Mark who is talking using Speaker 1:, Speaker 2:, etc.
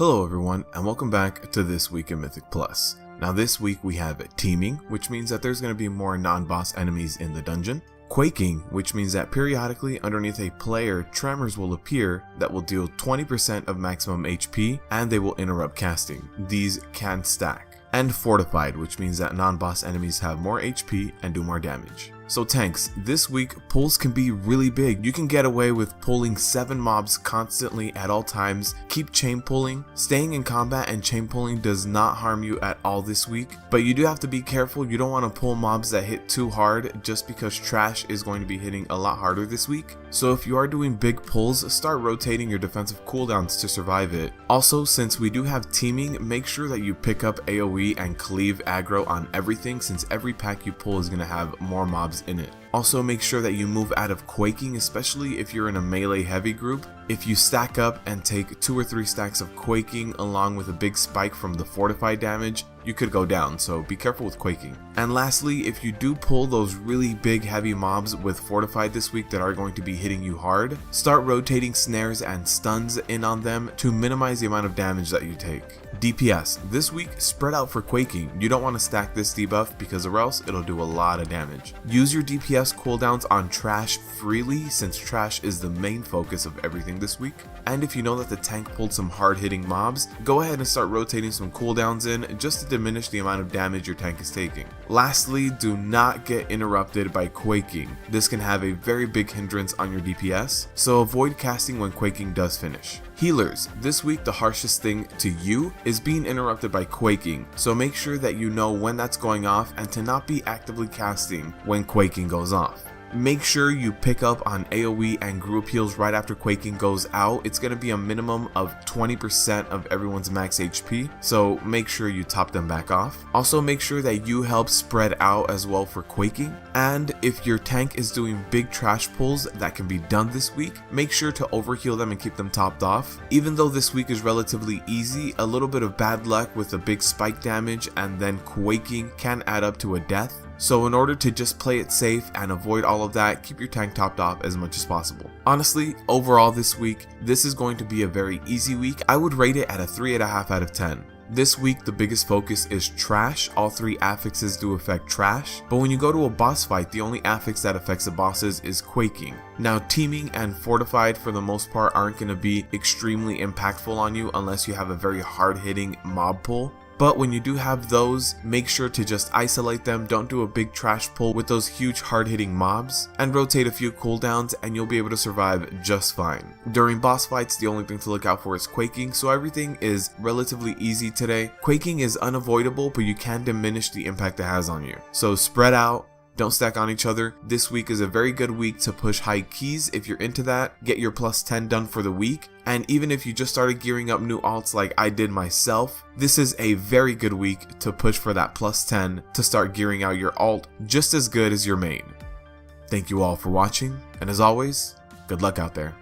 Speaker 1: Hello everyone, and welcome back to This Week in Mythic Plus. Now this week we have Teeming, which means that there's going to be more non-boss enemies in the dungeon. Quaking, which means that periodically underneath a player, tremors will appear that will deal 20% of maximum HP, and they will interrupt casting. These can stack. And Fortified, which means that non-boss enemies have more HP and do more damage. So tanks, this week pulls can be really big. You can get away with pulling 7 mobs constantly at all times. Keep chain pulling. Staying in combat and chain pulling does not harm you at all this week, but you do have to be careful. You don't want to pull mobs that hit too hard just because trash is going to be hitting a lot harder this week. So if you are doing big pulls, start rotating your defensive cooldowns to survive it. Also, since we do have teaming, make sure that you pick up AoE and cleave aggro on everything, since every pack you pull is going to have more mobs in it. Also, make sure that you move out of Quaking, especially if you're in a melee heavy group. If you stack up and take 2 or 3 stacks of Quaking along with a big spike from the Fortified damage, you could go down, so be careful with Quaking. And lastly, if you do pull those really big heavy mobs with Fortified this week that are going to be hitting you hard, start rotating snares and stuns in on them to minimize the amount of damage that you take. DPS, this week spread out for Quaking. You don't want to stack this debuff because or else it'll do a lot of damage. Use your DPS cooldowns on trash freely, since trash is the main focus of everything this week. And if you know that the tank pulled some hard hitting mobs, go ahead and start rotating some cooldowns in just to diminish the amount of damage your tank is taking. Lastly, do not get interrupted by Quaking. This can have a very big hindrance on your DPS, so avoid casting when Quaking does finish. Healers, this week the harshest thing to you is being interrupted by Quaking, so make sure that you know when that's going off and to not be actively casting when Quaking goes off. Make sure you pick up on AoE and group heals right after Quaking goes out. It's going to be a minimum of 20% of everyone's max HP, so make sure you top them back off. Also make sure that you help spread out as well for Quaking. And if your tank is doing big trash pulls that can be done this week, make sure to overheal them and keep them topped off. Even though this week is relatively easy, a little bit of bad luck with a big spike damage and then Quaking can add up to a death. So in order to just play it safe and avoid all of that, keep your tank topped off as much as possible. Honestly, overall this week, this is going to be a very easy week. I would rate it at a 3.5 out of 10. This week, the biggest focus is trash. All 3 affixes do affect trash, but when you go to a boss fight, the only affix that affects the bosses is Quaking. Now, Teeming and Fortified for the most part aren't going to be extremely impactful on you unless you have a very hard-hitting mob pull. But when you do have those, make sure to just isolate them, don't do a big trash pull with those huge hard-hitting mobs, and rotate a few cooldowns and you'll be able to survive just fine. During boss fights, the only thing to look out for is Quaking, so everything is relatively easy today. Quaking is unavoidable, but you can diminish the impact it has on you. So spread out. Don't stack on each other. This week is a very good week to push high keys if you're into that. Get your plus 10 done for the week. And even if you just started gearing up new alts like I did myself, this is a very good week to push for that plus 10 to start gearing out your alt just as good as your main. Thank you all for watching, and as always, good luck out there.